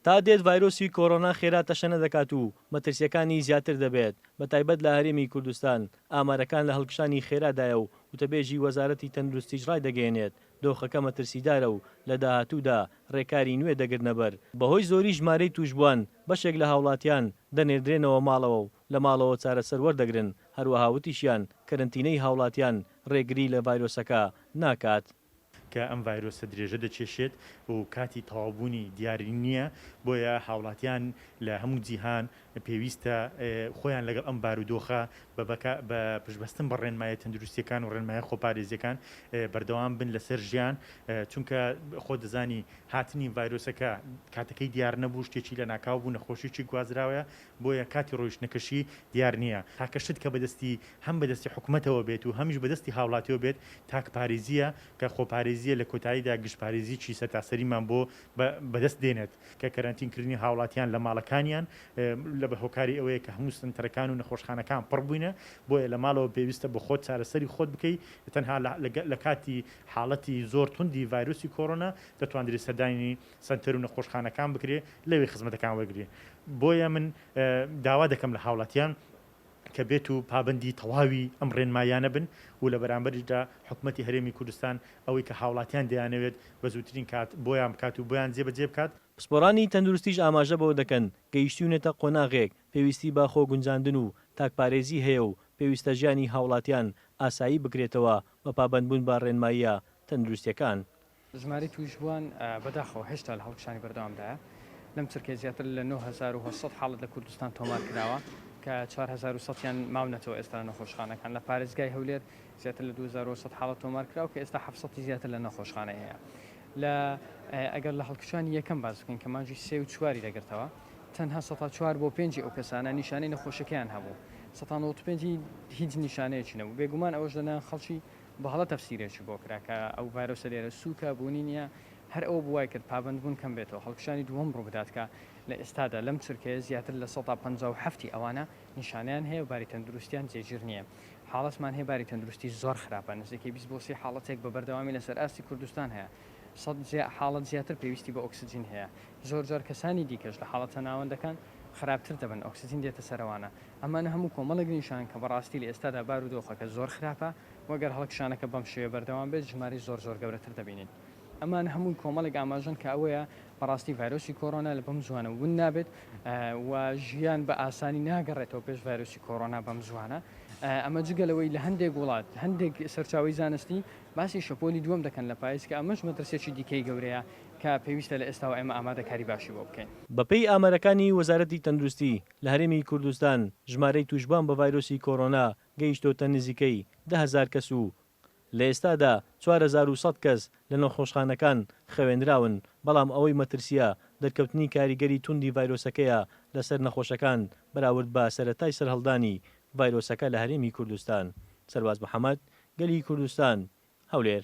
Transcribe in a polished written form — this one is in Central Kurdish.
تا دێت ڤایرۆسی کۆرۆنا خێرا تەشەنە دەکات و مەترسیەکانی زیاتر دەبێت بە تایبەت لە هەرێمی کوردستان ئامارەکان لە هەڵکشانی خێرادایە و وتەبێژی وەزارەتی تەندروستیش ڕای دەگەێنێت دۆخەکە مەترسیدارە و لە داهاتوودا ڕێکاری نوێ دەگرنە بەر بەهۆی زۆری ژمارەی توشبووان بەشێک لە هاوڵاتیان دەنێردرێنەوە ماڵەوە و لە ماڵەوە چارەسەر وەردەگرن هەروەها وتیشیان کەرنتینەی هاوڵاتیان ڕێگری لە ڤایرۆسەکە ناکات. کە ئەم ڤایرۆسە درێژە دەچێشێت و کاتی تەواوبوونی دیاری نییە بۆیە هاوڵاتیان لە هەموو جیهان پێویستە خۆیان لەگەڵ ئەم بارودۆخە بە پشتبەستن بە ڕێنمایە تەندروستیەکان و ڕێنمایە خۆپارێزیەکان بەردەوام بن لەسەر ژیان چونکە خۆ دەزانی هاتنی ڤایرۆسەکە کاتەکەی دیار نەبوو شتێکی لە ناکاو بوو نەخۆشیی گوازراوە بۆیە کاتی ڕۆیشتنەکەشی دیار نییە تاکەشت کە بەدەستی هەم بەدەستی حکوومەتەوە بێت و هەمیش بەدەستی هاوڵاتیەوە بێت تاکپارێزیە کە خۆپارێزیە لە کۆتاییدا گشتپارێزیی سەرتاسەریمان بۆ بەدەست دێنێت کە کەرەنتینکردنی هاوڵاتیان لە ماڵەکانیان لە بە هۆکاری ئەوەیە کە هەموو سنتەرەکان و نەخۆشخانەکان پڕ بووینە بۆیە لە ماڵەوە پێویستە بە خۆت چارەسەری خۆت بکەیت تەنها لە کاتی حاڵەتی زۆر توندی ڤایرۆسی کۆرۆنا دەتوانێت سەردانی سنتەر و نەخۆشخانەکان بکرێت لەوێ خزمەتەکان وەرگێ بۆیە من داوا دەکەم لە هاوڵاتیان کە بێت و پابندی تەواوی ئەم ڕێنمایانە بن و لە بەرامبەردا حکوومەتی هەرێمی کوردستان ئەوەی کە هاوڵاتیان دەیانەوێت بە زووترین کات بۆیان بکات و بۆیان جێبەجێ بکات. پسپۆرانی تەندروستیش ئاماژە بەوە دەکەن گەیشتوونێتە قۆناغێک پێویستی با خۆ گونجاندن و تاکپارێزی هەیە و پێویستە ژیانی هاوڵاتیان ئاسایی بکرێتەوە بە پابندبوون با ڕێنماییە تەندروستیەکان. ژماری توشبووان بەداخەوە هێشتا لە هەڵکشانی بەردەوامدایە لەم چرکێ زیاتر لە ৯,700 حاڵەت لە کوردستان تۆمار کراوە کە 4,100یان ماونەتەوە ئێستا نەخۆشخانەکان لە پارێزگای هەولێر زیاتر لە 2,100 حاڵەت تۆمار کراوە کە ئێستا 700 زیاتر لە نەخۆشخانە هەیە لە ئەگەر لە هەڵکشانی یەکەم باز بکەین کە مانجی 3 و 4 دەگرتەوە تەنها 4 بۆ 5 ئەو کەسانە نیشانەی نەخۆشەکەیان هەبوو 95 هیچ نیشانەیەکی نەبوو بێگومان ئەوەش لەنایەن خەڵکی بە هەڵە تەفسیرێکی بۆ کرا کە ئەو ڤایرۆسە لێرە سووکە بوونی نییە هەر ئەوە بوای کرد پابندبوون کەم بێتەوە هەڵکشانی دووەم ڕوو بدات کە لە ئێستادا لەم چرکەیە زیاتر لە 157 ئەوانە نیشانیان هەیە و باری تەندروستیان جێگیر نییە حاڵەتمان هەیە باری تەندروستی زۆر خراپە نزیکەی 20 بۆ 30 حاڵەتێک بە بەردەوامی لەسەر ئاستی کوردستان هەیە حاڵەت زیاتر پێویستی بە ئۆکسجین هەیە زۆر جار کەسانی دیکەش لە حاڵەتە ناوەندەکان خراپتر دەبن ئۆکسجین دێتە سەرەوانە ئەمانە هەموو کۆمەڵێک نیشان کە بەڕاستی لە ئێستادا بارودۆخەکە زۆر خراپە وەگەر هەڵکشانەکە بەم شێوە بەردەوام بێت ژماری زۆر گەورەتر دەبینین ئەمان هەمووی کۆمەڵێک ئاماژن کە ئەوەیە بەڕاستی ڤایرۆسی کۆرۆنا لە بەم زوانە ون نابێت و ژیان بە ئاسانی ناگەڕێتەوە پێش ڤایرۆسی کۆرۆنا بەم زوانە ئەمە جگەلەوەی لە هەندێک وڵات هەندێک سەرچاوی زانستی باسی شەپۆلی دووەم دەکەن لە پاییز کە ئەمەش مەترسێکی دیکەی گەورەیە کە پێویستە لە ئێستا و ئێمە ئامادەکاری باشی بۆ بکەین. بەپێی ئامارەکانی وەزارەتی تەندروستی لە هەرێمی کوردستان ژمارەی توشبان بە ڤایرۆسی کۆرۆنا گەیشتۆتە نزیکەی 10,000 کەس و لە ئێستادا 4,100 کەس لە نەخۆشخانەکان خەوێنراون بەڵام ئەوەی مەترسیە دەرکەوتنی کاریگەری توندی ڤایرۆسەکەیە لەسەر نەخۆشەکان بەراورد بە سەرەتای سەرهەڵدانی ڤایرۆسەکە لە هەرێمی کوردستان. سەرباز محەممەد گەلی کوردستان هەولێر.